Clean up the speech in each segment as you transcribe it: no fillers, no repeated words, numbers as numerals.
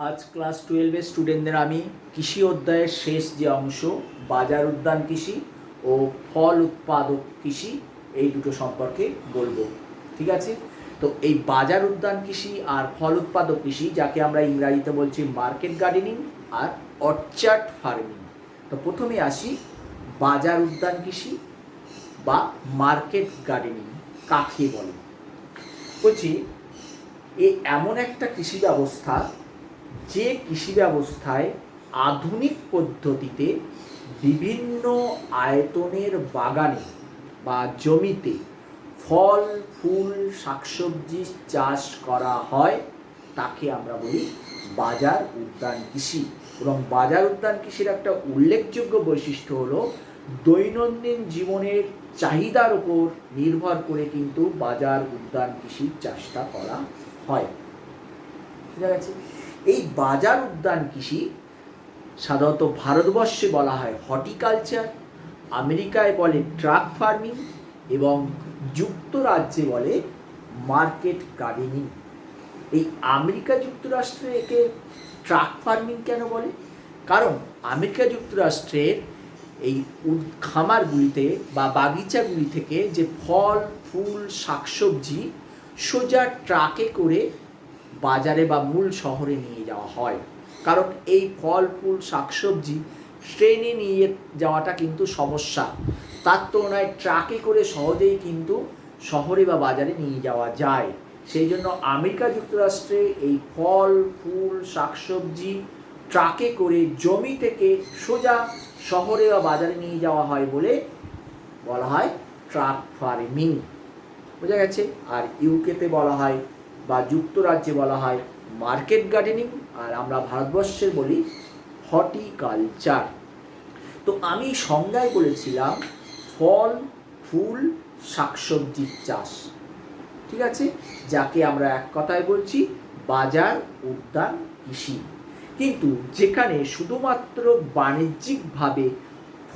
আজ ক্লাস 12-এর স্টুডেন্টদের আমি কৃষি অধ্যায়ের শেষ যে অংশ বাজার উদ্যান কৃষি ও ফল উৎপাদক কৃষি এই দুটো সম্পর্কে বলবো। ঠিক আছে, তো এই বাজার উদ্যান কৃষি আর ফল উৎপাদক কৃষি, যাকে আমরা ইংরাজিতে বলছি মার্কেট গার্ডেনিং আর অর্চার্ড ফার্মিং। তো প্রথমে আসি বাজার উদ্যান কৃষি বা মার্কেট গার্ডেনিং কাকে বলে। বলছি এ এমন একটা কৃষি ব্যবস্থা যে কৃষি ব্যবস্থায় আধুনিক পদ্ধতিতে বিভিন্ন আয়তনের বাগানে বা জমিতে ফল ফুল শাকসবজি চাষ করা হয় তাকে আমরা বলি বাজার উদ্যান কৃষি। এবং বাজার উদ্যান কৃষির একটা উল্লেখযোগ্য বৈশিষ্ট্য হলো দৈনন্দিন জীবনের চাহিদার উপর নির্ভর করে কিন্তু বাজার উদ্যান কৃষির চাষটা করা হয়। বুঝা গেছে? এই বাজার উদ্যান কৃষি সাধারণত ভারতবর্ষে বলা হয় হর্টিকালচার, আমেরিকায় বলে ট্রাক ফার্মিং এবং যুক্তরাজ্যে বলে মার্কেট গার্ডেনিং। এই আমেরিকা যুক্তরাষ্ট্রে একে ট্রাক ফার্মিং কেন বলে? কারণ আমেরিকা যুক্তরাষ্ট্রের এই খামারগুলিতে বা বাগিচাগুলি থেকে যে ফল ফুল শাকসবজি সোজা ট্রাকে করে বাজারে বা মূল শহরে নিয়ে যাওয়া হয়। কারণ এই ফল ফুল শাকসবজি ট্রেনে নিয়ে যাওয়াটা কিন্তু সমস্যা, তার তুলনায় ট্রাকে করে সহজেই কিন্তু শহরে বা বাজারে নিয়ে যাওয়া যায়। সেই জন্য আমেরিকা যুক্তরাষ্ট্রে এই ফল ফুল শাকসবজি ট্রাকে করে জমি থেকে সোজা শহরে বা বাজারে নিয়ে যাওয়া হয় বলে বলা হয় ট্রাক ফার্মিং। বোঝা গেছে? আর ইউকেতে বলা হয় বা যুক্তরাজ্যে বলা হয় মার্কেট গার্ডেনিং, আর আমরা ভারতবর্ষের বলি হর্টিকালচার। তো আমি সংজ্ঞায় বলেছিলাম ফল ফুল শাকসবজির চাষ, ঠিক আছে, যাকে আমরা এক কথায় বলছি বাজার উদ্যান কৃষি। কিন্তু যেখানে শুধুমাত্র বাণিজ্যিকভাবে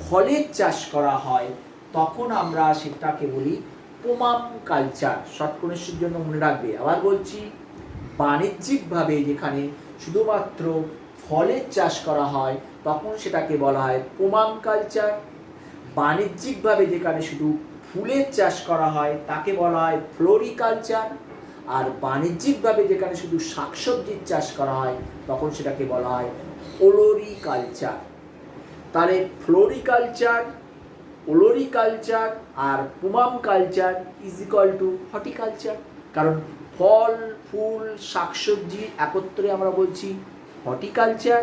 ফলের চাষ করা হয় তখন আমরা সেটাকে বলি পোমাম কালচার। শর্ট কোশ্চেনের জন্য মনে রাখবে, আবার বলছি, বাণিজ্যিকভাবে যেখানে শুধুমাত্র ফলের চাষ করা হয় তখন সেটাকে বলা হয় পোমাম কালচার। বাণিজ্যিকভাবে যেখানে শুধু ফুলের চাষ করা হয় তাকে বলা হয় ফ্লোরিকালচার। আর বাণিজ্যিকভাবে যেখানে শুধু শাকসবজির চাষ করা হয় তখন সেটাকে বলা হয় ওলোরিকালচার। তাহলে ফ্লোরিকালচার, ওলোরিকালচার আর pomum culture is equal to horticulture. কারণ ফল ফুল শাকসবজি একত্রে আমরা বলছি হর্টিকালচার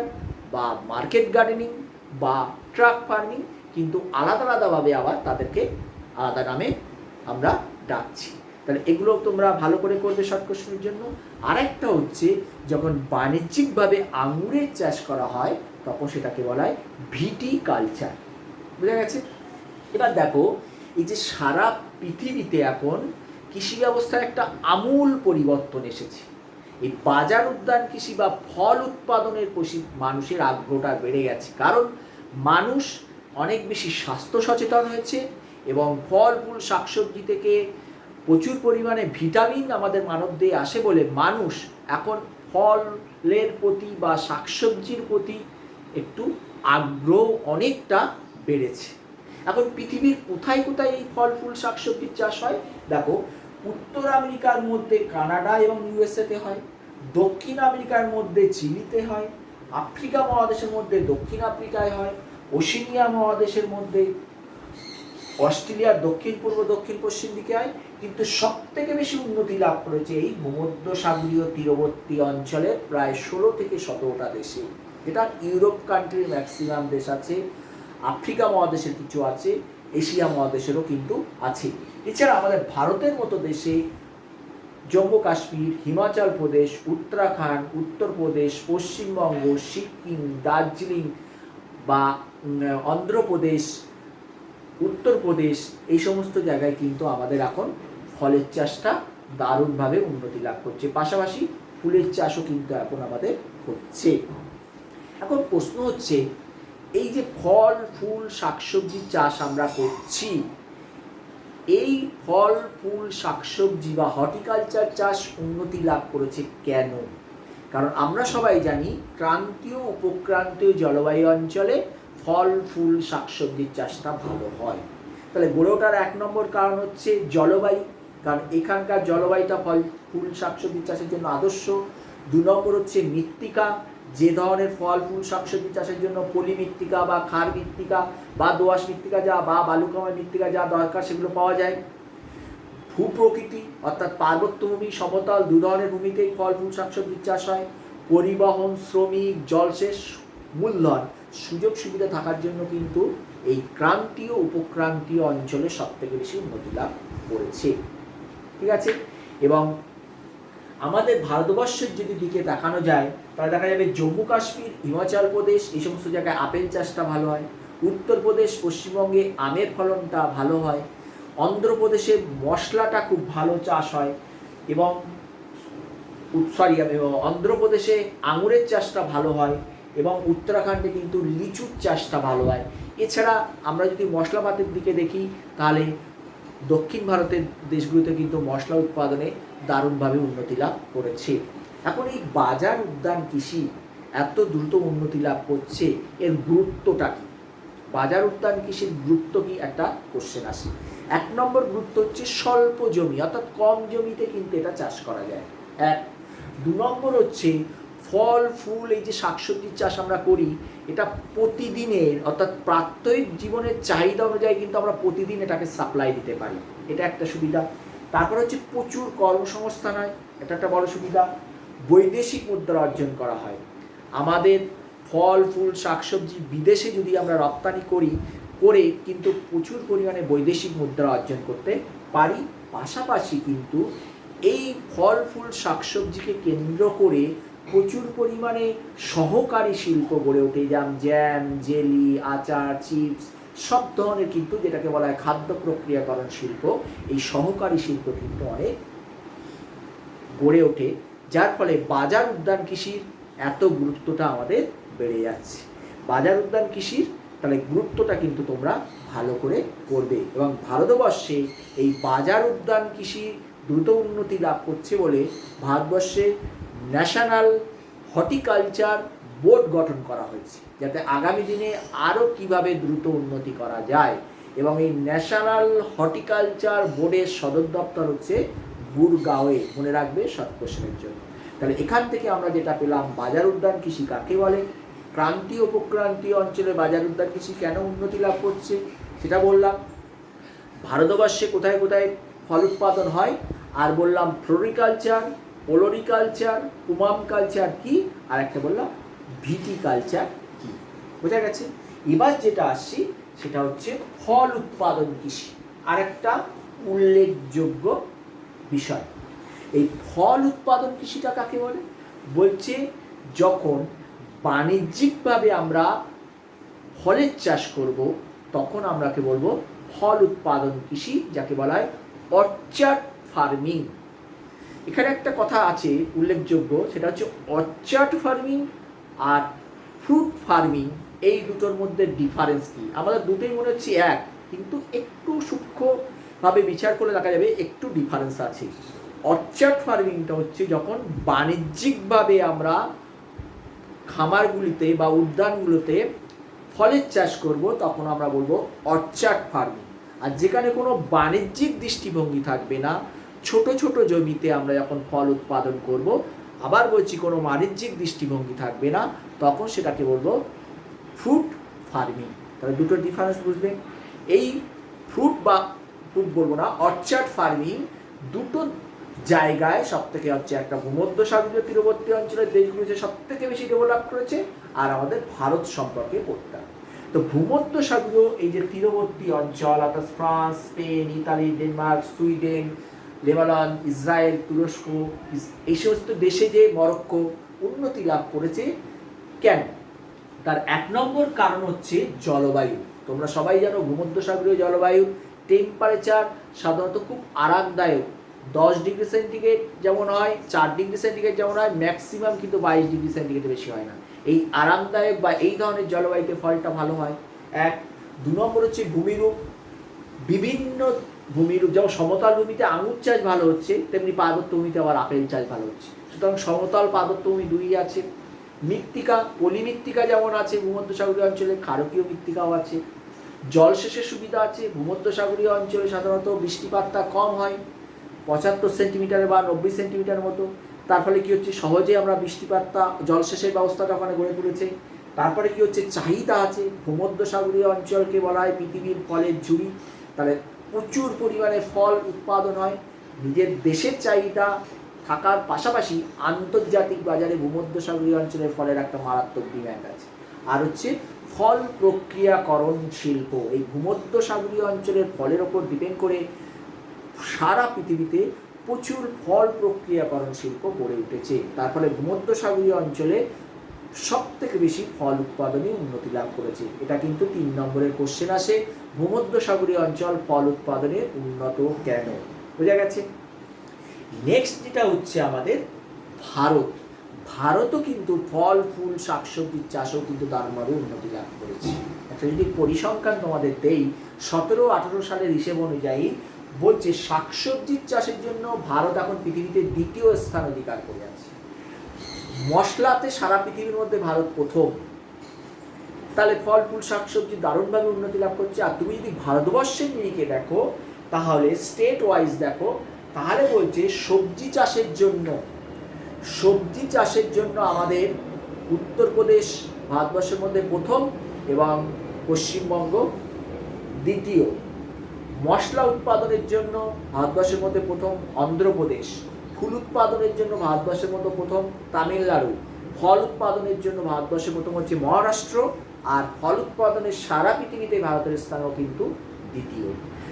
বা মার্কেট গার্ডেনিং বা ট্রাক ফার্মিং, কিন্তু আলাদা আলাদাভাবে আবার তাদেরকে আলাদা নামে আমরা ডাকছি। তাহলে এগুলো তোমরা ভালো করে করবে শর্ট কোশ্চেনের জন্য। আরেকটা হচ্ছে যখন বাণিজ্যিকভাবে আঙুরের চাষ করা হয় তখন সেটাকে বলা হয় ভিটিকালচার। বুঝা গেছে? এবার দেখো, এই যে সারা পৃথিবীতে এখন কৃষি ব্যবস্থার একটা আমূল পরিবর্তন এসেছে। এই বাজার উদ্যান কৃষি বা ফল উৎপাদনের প্রতি মানুষের আগ্রহটা বেড়ে গেছে, কারণ মানুষ অনেক বেশি স্বাস্থ্য সচেতন হয়েছে এবং ফল ফুল শাকসবজি থেকে প্রচুর পরিমাণে ভিটামিন আমাদের মানবদেহে আসে বলে মানুষ এখন ফলের প্রতি বা শাকসবজির প্রতি একটু আগ্রহ অনেকটা বেড়েছে। এখন পৃথিবীর কোথায় কোথায় এই ফল ফুল শাকসবজির চাষ হয় দেখো, উত্তর আমেরিকার মধ্যে কানাডা এবং ইউএসএতে হয়, দক্ষিণ আমেরিকার মধ্যে চিলিতে হয়, আফ্রিকা মহাদেশের মধ্যে দক্ষিণ আফ্রিকায় হয়, ওশেনিয়া মহাদেশের মধ্যে অস্ট্রেলিয়ার দক্ষিণ পূর্ব দক্ষিণ পশ্চিম দিকে হয়। কিন্তু সব থেকে বেশি উন্নতি লাভ করেছে এই ভূমধ্যসাগরীয় তীরবর্তী অঞ্চলের প্রায় 16 থেকে 17টা দেশে। এটা ইউরোপ কান্ট্রির ম্যাক্সিমাম দেশ আছে, আফ্রিকা মহাদেশের কিছু আছে, এশিয়া মহাদেশেরও কিন্তু আছে। এছাড়া আমাদের ভারতের মতো দেশে জম্মু কাশ্মীর, হিমাচল প্রদেশ, উত্তরাখণ্ড, উত্তরপ্রদেশ, পশ্চিমবঙ্গ, সিকিম, দার্জিলিং বা অন্ধ্রপ্রদেশ, উত্তরপ্রদেশ, এই সমস্ত জায়গায় কিন্তু আমাদের এখন ফলের চাষটা দারুণভাবে উন্নতি লাভ করছে। পাশাপাশি ফুলের চাষও কিন্তু এখন আমাদের হচ্ছে। এখন প্রশ্ন হচ্ছে, এই যে ফল ফুল শাকসবজির চাষ আমরা করছি, এই ফল ফুল শাকসবজি বা হর্টিকালচার চাষ উন্নতি লাভ করেছে কেন? কারণ আমরা সবাই জানি ক্রান্তীয় উপক্রান্তীয় জলবায়ু অঞ্চলে ফল ফুল শাকসবজির চাষটা ভালো হয়। তাহলে গড়ে ওঠার 1 নম্বর কারণ হচ্ছে জলবায়ু, কারণ এখানকার জলবায়ুটা ফল ফুল শাকসবজি চাষের জন্য আদর্শ। 2 নম্বর হচ্ছে মৃত্তিকা, যে ধরনের ফল ফুল শাকসবজি চাষের জন্য পলি মৃত্তিকা বা ক্ষার মৃত্তিকা বা দোআঁশ মৃত্তিকা যা বা বালুকাময় মৃত্তিকা যা দরকার সেগুলো পাওয়া যায়। ভূপ্রকৃতি অর্থাৎ পার্বত্যভূমি সমতল 2 ধরনের ভূমিতেই ফল ফুল শাকসবজির চাষ হয়। পরিবহন, শ্রমিক, জলসেচ, মূলধন, সুযোগ সুবিধা থাকার জন্য কিন্তু এই ক্রান্তীয় উপক্রান্তীয় অঞ্চলে সবথেকে বেশি উন্নতি লাভ করেছে। ঠিক আছে, এবং আমাদের ভারতবর্ষের যদি দিকে তাকানো যায় তাহলে দেখা যাবে জম্মু কাশ্মীর, হিমাচল প্রদেশ এই সমস্ত জায়গায় আপেল চাষটা ভালো হয়। উত্তরপ্রদেশ, পশ্চিমবঙ্গে আমের ফলনটা ভালো হয়। অন্ধ্রপ্রদেশে মশলাটা খুব ভালো চাষ হয় এবং অন্ধ্রপ্রদেশে আঙুরের চাষটা ভালো হয় এবং উত্তরাখণ্ডে কিন্তু লিচুর চাষটা ভালো হয়। এছাড়া আমরা যদি মশলাপাতের দিকে দেখি তাহলে দক্ষিণ ভারতের দেশগুলোতে কিন্তু মশলা উৎপাদনে দারুণভাবে উন্নতি লাভ করেছে। এখন এই বাজার উদ্যান কৃষি এত দ্রুত উন্নতি লাভ করছে, এর গুরুত্বটা কী? বাজার উদ্যান কৃষির গুরুত্ব কি একটা কোশ্চেন আসে। 1 নম্বর গুরুত্ব হচ্ছে স্বল্প জমি অর্থাৎ কম জমিতে কিন্তু এটা চাষ করা যায়। 1। 2 নম্বর হচ্ছে ফল ফুল, এই যে শাকসবজির চাষ আমরা করি এটা প্রতিদিনের অর্থাৎ প্রাত্যহিক জীবনের চাহিদা অনুযায়ী কিন্তু আমরা প্রতিদিন এটাকে সাপ্লাই দিতে পারি, এটা একটা সুবিধা। তারপর হচ্ছে প্রচুর কর্মসংস্থান হয়, এটা একটা বড় সুবিধা। বৈদেশিক মুদ্রা অর্জন করা হয়, আমাদের ফল ফুল শাকসবজি বিদেশে যদি আমরা রপ্তানি করে কিন্তু প্রচুর পরিমাণে বৈদেশিক মুদ্রা অর্জন করতে পারি। পাশাপাশি কিন্তু এই ফল ফুল শাকসবজিকে কেন্দ্র করে প্রচুর পরিমাণে সহকারী শিল্প গড়ে ওঠে, যেমন জ্যাম, জেলি, আচার, চিপস সব ধরনের কিন্তু যেটাকে বলা হয় খাদ্য প্রক্রিয়াকরণ শিল্প, এই সহকারী শিল্প কিন্তু অনেক গড়ে ওঠে, যার ফলে বাজার উদ্যান কৃষির এত গুরুত্বটা আমাদের বেড়ে যাচ্ছে। বাজার উদ্যান কৃষির তাহলে গুরুত্বটা কিন্তু তোমরা ভালো করে করবে এবং ভারতবর্ষে এই বাজার উদ্যান কৃষি দ্রুত উন্নতি লাভ করছে বলে ভারতবর্ষে ন্যাশনাল হর্টিকালচার বোর্ড গঠন করা হয়েছে, যাতে আগামী দিনে আরও কীভাবে দ্রুত উন্নতি করা যায়। এবং এই ন্যাশনাল হর্টিকালচার বোর্ডের সদর দপ্তর হচ্ছে গুরগাঁওয়ে, মনে রাখবে শর্ট কোশ্চেনের জন্য। তাহলে এখান থেকে আমরা যেটা পেলাম বাজার উদ্যান কৃষি কাকে বলে, ক্রান্তীয় উপক্রান্তীয় অঞ্চলে বাজার উদ্যান কৃষি কেন উন্নতি লাভ করছে সেটা বললাম, ভারতবর্ষে কোথায় কোথায় ফল উৎপাদন হয়, আর বললাম ফ্লোরিকালচার, ওলোরিকালচার, পুমাম কালচার কি, আর একটা বললাম ভিটিকালচার কি। বোঝা গেছে? এবার যেটা আসছি সেটা হচ্ছে ফল উৎপাদন কৃষি, আর একটা উল্লেখযোগ্য বিষয়। এই ফল উৎপাদন কৃষিটা কাকে বলে? বলছে যখন বাণিজ্যিকভাবে আমরা ফলের চাষ করব তখন আমরাকে বলবো ফল উৎপাদন কৃষি, যাকে বলা হয় অর্চার্ড ফার্মিং। এখানে একটা কথা আছে উল্লেখযোগ্য, সেটা হচ্ছে অর্চার্ড ফার্মিং আর ফ্রুট ফার্মিং, এই দুটোর মধ্যে ডিফারেন্স কী? আমাদের দুটোই মনে হচ্ছে এক, কিন্তু একটু সূক্ষ্মভাবে বিচার করে দেখা যাবে একটু ডিফারেন্স আছে। অর্চার্ড ফার্মিংটা হচ্ছে যখন বাণিজ্যিকভাবে আমরা খামারগুলিতে বা উদ্যানগুলোতে ফলের চাষ করব তখন আমরা বলবো অর্চার্ড ফার্মিং। আর যেখানে কোনো বাণিজ্যিক দৃষ্টিভঙ্গি থাকবে না, ছোট ছোট জমিতে আমরা যখন ফল উৎপাদন করব, আবার বলছি কোনো বাণিজ্যিক দৃষ্টিভঙ্গি থাকবে না, তখন সেটাকে বলবো ফ্রুট ফার্মিং। তাহলে দুটোর ডিফারেন্স বুঝবেন। এই ফ্রুট বলবো না, অর্চার্ড ফার্মিং দুটো জায়গায় সবথেকে হচ্ছে একটা ভূমধ্যসাগরীয় তীরবর্তী অঞ্চলের দেশগুলিতে সবথেকে বেশি ডেভেলপ করেছে, আর আমাদের ভারত সম্পর্কে পড়তে হবে। তো ভূমধ্যসাগরীয় এই যে তীরবর্তী অঞ্চল অর্থাৎ France, Spain, Italy, Denmark, Sweden, Lebanon, Israel, তুরস্ক, এই সমস্ত দেশে যে মরক্কো উন্নতি লাভ করেছে কেন? তার 1 নম্বর কারণ হচ্ছে জলবায়ু। তোমরা সবাই জানো ভূমধ্যসাগরীয় জলবায়ু টেম্পারেচার সাধারণত খুব আরামদায়ক, 10 ডিগ্রি সেন্টিগ্রেড যেমন হয়, 4 ডিগ্রি সেন্টিগ্রেড যেমন হয়, ম্যাক্সিমাম কিন্তু 22 ডিগ্রি সেন্টিগ্রেড বেশি হয় না। এই আরামদায়ক বা এই ধরনের জলবায়ুতে ফলটা ভালো হয়। 1। 2 নম্বর হচ্ছে ভূমিরূপ, বিভিন্ন ভূমিরূপ, যেমন সমতল ভূমিতে আঙুর চাষ ভালো হচ্ছে, তেমনি পার্বত্য ভূমিতে আবার আপেল চাষ ভালো হচ্ছে। সুতরাং সমতল পাদত্বভূমি 2 আছে। মৃত্তিকা, পলিমৃত্তিকা যেমন আছে ভূমধ্যসাগরীয় অঞ্চলে, ক্ষারকীয় মৃত্তিকাও আছে। জলসেচের সুবিধা আছে। ভূমধ্যসাগরীয় অঞ্চলে সাধারণত বৃষ্টিপাতটা কম হয়, 75 সেন্টিমিটার বা 90 সেন্টিমিটার মতো। তার ফলে কী হচ্ছে, সহজে আমরা বৃষ্টিপাতটা, জলসেচের ব্যবস্থাটা ওখানে গড়ে তুলেছে। তারপরে কী হচ্ছে, চাহিদা আছে। ভূমধ্যসাগরীয় অঞ্চলকে বলা হয় পৃথিবীর ফলের ঝুড়ি। তাহলে প্রচুর পরিমাণে ফল উৎপাদন হয়। নিজের দেশের চাহিদা থাকার পাশাপাশি আন্তর্জাতিক বাজারে ভূমধ্যসাগরীয় অঞ্চলের ফলের একটা মারাত্মক ডিম্যান্ড আছে। আর হচ্ছে ফল প্রক্রিয়াকরণ শিল্প। এই ভূমধ্যসাগরীয় অঞ্চলের ফলের ওপর ডিপেন্ড করে সারা পৃথিবীতে প্রচুর ফল প্রক্রিয়াকরণ শিল্প গড়ে উঠেছে। তার ফলে ভূমধ্যসাগরীয় অঞ্চলে সব থেকে বেশি ফল উৎপাদনে উন্নতি লাভ করেছে। এটা কিন্তু 3 নম্বরের কোশ্চেন আসে, ভূমধ্যসাগরীয় অঞ্চল ফল উৎপাদনে উন্নত কেন? বোঝা গেছে? নেক্সট যেটা হচ্ছে আমাদের ভারত। ভারতও কিন্তু ফল, ফুল, শাকসবজির চাষও কিন্তু দারুণভাবে উন্নতি লাভ করেছে। একটা যদি পরিসংখ্যান তোমাদের দেই, 17-18 সালের হিসেব অনুযায়ী বলছে শাকসবজির চাষের জন্য ভারত এখন পৃথিবীতে 2য় স্থান অধিকার করে আছে। মশলাতে সারা পৃথিবীর মধ্যে ভারত প্রথম। তাহলে ফল, ফুল, শাকসবজি দারুণভাবে উন্নতি লাভ করছে। আর তুমি যদি ভারতবর্ষের নিরিখে দেখো, তাহলে স্টেট ওয়াইজ দেখো, তাহলে বলছে সবজি চাষের জন্য আমাদের উত্তরপ্রদেশ ভারতবর্ষের মধ্যে প্রথম এবং পশ্চিমবঙ্গ দ্বিতীয়। মশলা উৎপাদনের জন্য ভারতবর্ষের মধ্যে প্রথম অন্ধ্রপ্রদেশ। ফুল উৎপাদনের জন্য ভারতবর্ষের মধ্যে প্রথম তামিলনাড়ু। ফল উৎপাদনের জন্য ভারতবর্ষের প্রথম হচ্ছে মহারাষ্ট্র। আর ফল উৎপাদনের সারা পৃথিবীতে ভারতের স্থানও কিন্তু দ্বিতীয়।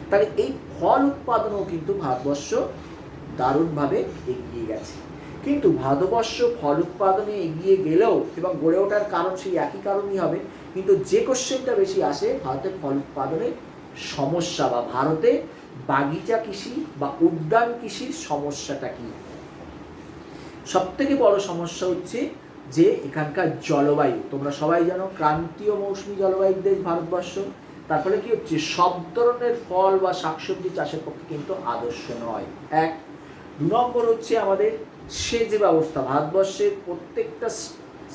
তাহলে এই ফল উৎপাদনেও কিন্তু ভারতবর্ষ দারুণভাবে এগিয়ে গেছে। কিন্তু ভারতবর্ষ ফল উৎপাদনে এগিয়ে গেলেও এবং গড়ে ওঠার কারণ সেই একই কারণই হবে, কিন্তু যে কোশ্চেনটা বেশি আসে ভারতের ফল উৎপাদনের সমস্যা বা ভারতে বাগিচা কৃষি বা উদ্যান কৃষির সমস্যাটা কি? সবথেকে বড় সমস্যা হচ্ছে যে এখানকার জলবায়ু। তোমরা সবাই জানো ক্রান্তীয় মৌসুমী জলবায়ুর দেশ ভারতবর্ষ। তারপরে কি হচ্ছে, সব ধরনের ফল বা শাকসবজি চাষের পক্ষে কিন্তু আদর্শ নয়। 1। 2 নম্বর হচ্ছে আমাদের সেচ ব্যবস্থা। ভারতবর্ষের প্রত্যেকটা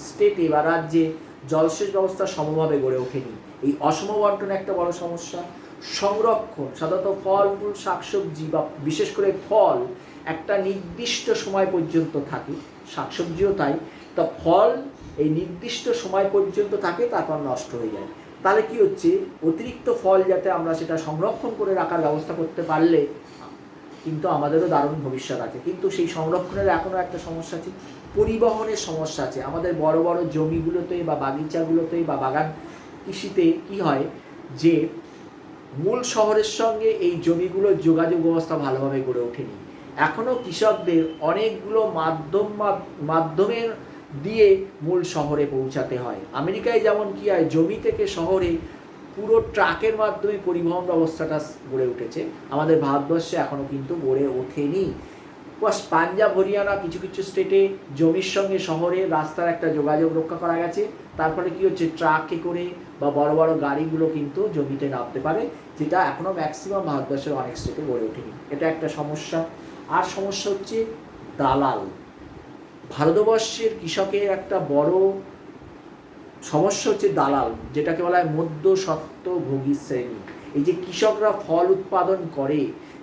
স্টেটে বা রাজ্যে জলসেচ ব্যবস্থা সমভাবে গড়ে ওঠেনি। এই অসম বন্টন একটা বড় সমস্যা। সংরক্ষণ, সাধারণত ফল, ফুল, শাকসবজি বা বিশেষ করে ফল একটা নির্দিষ্ট সময় পর্যন্ত থাকে, শাকসবজিও তাই। তা ফল এই নির্দিষ্ট সময় পর্যন্ত থাকে, তারপর নষ্ট হয়ে যায়। তাহলে কি হচ্ছে, অতিরিক্ত ফল যাতে আমরা সেটা সংরক্ষণ করে রাখার ব্যবস্থা করতে পারলে কিন্তু আমাদেরও দারুণ ভবিষ্যৎ আছে। কিন্তু সেই সংরক্ষণের এখনও একটা সমস্যা আছে, পরিবহনের সমস্যা আছে। আমাদের বড় বড় জমিগুলোতে বা বাগিচাগুলোতে বা বাগান কৃষিতে কি হয় যে মূল শহরের সঙ্গে এই জমিগুলোর যোগাযোগ ব্যবস্থা ভালোভাবে গড়ে ওঠেনি। এখনও কৃষকদের অনেকগুলো মাধ্যমের দিয়ে মূল শহরে পৌঁছাতে হয়। আমেরিকায় যেমন কি হয়, জমি থেকে শহরে পুরো ট্রাকের মাধ্যমে পরিবহন ব্যবস্থাটা গড়ে উঠেছে, আমাদের ভারতবর্ষে এখনও কিন্তু গড়ে ওঠেনি। পাঞ্জাব, হরিয়ানা কিছু কিছু স্টেটে জমির সঙ্গে শহরের রাস্তার একটা যোগাযোগ রক্ষা করা গেছে। তারপরে কি হচ্ছে, ট্রাকে করে বা বড় বড় গাড়িগুলো কিন্তু জমিতে নামতে পারে, যেটা এখনও ম্যাক্সিমাম ভারতবর্ষের অনেক স্টেটে গড়ে ওঠেনি। এটা একটা সমস্যা। আর সমস্যা হচ্ছে দালাল। ভারতবর্ষের কৃষকের একটা বড় সমস্যা হচ্ছে দালাল, যেটাকে বলা হয় মধ্যস্বত্বভোগী শ্রেণী। এই যে কৃষকরা ফল উৎপাদন করে,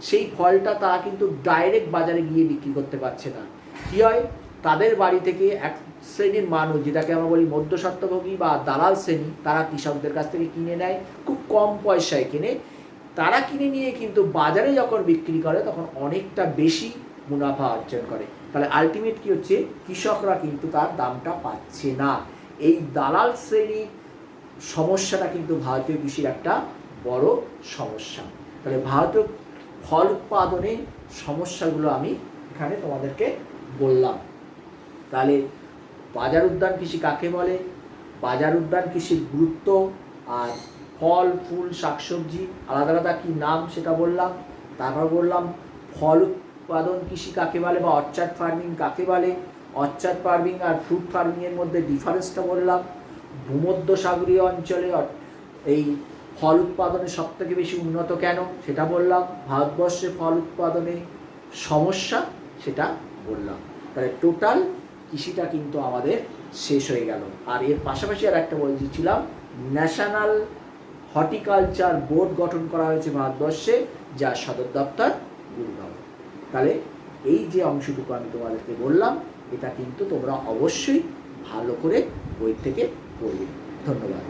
সেই ফলটা তারা কিন্তু ডাইরেক্ট বাজারে গিয়ে বিক্রি করতে পারছে না। কী হয়, তাদের বাড়ি থেকে এক শ্রেণীর মানুষ, যেটাকে আমরা বলি মধ্যস্বত্বভোগী বা দালাল শ্রেণী, তারা কৃষকদের কাছ থেকে কিনে নেয়, খুব কম পয়সায় কেনে। তারা কিনে নিয়ে কিন্তু বাজারে যখন বিক্রি করে তখন অনেকটা বেশি মুনাফা অর্জন করে। তাহলে আলটিমেট কী হচ্ছে, কৃষকরা কিন্তু তার দামটা পাচ্ছে না। এই দালাল শ্রেণীর সমস্যাটা কিন্তু ভারতীয় কৃষির একটা বড় সমস্যা। তাহলে ভারতীয় ফল উৎপাদনের সমস্যাগুলো আমি এখানে তোমাদেরকে বললাম। তাহলে বাজার উদ্যান কৃষি কাকে বলে, বাজার উদ্যান কৃষির গুরুত্ব, আর ফল, ফুল, শাকসবজি আলাদা আলাদা কী নাম সেটা বললাম। তারপর বললাম ফল উৎপাদন কৃষি কাকে বলে বা অর্চার্ড ফার্মিং কাকে বলে, অর্চার্ড ফার্মিং আর ফ্রুট ফার্মিংয়ের মধ্যে ডিফারেন্সটা বললাম। ভূমধ্যসাগরীয় অঞ্চলে এই ফল উৎপাদনে সবথেকে বেশি উন্নত কেন সেটা বললাম। ভারতবর্ষে ফল উৎপাদনে সমস্যা সেটা বললাম। তাহলে টোটাল কৃষিটা কিন্তু আমাদের শেষ হয়ে গেল। আর এর পাশাপাশি আর একটা বলেছিলাম, ন্যাশনাল হর্টিকালচার বোর্ড গঠন করা হয়েছে ভারতবর্ষে, যার সদর দপ্তর গুরগাঁও। তাহলে এই যে অংশটুকু আমি তোমাদেরকে বললাম, এটা কিন্তু তোমরা অবশ্যই ভালো করে বই থেকে পড়বে। ধন্যবাদ।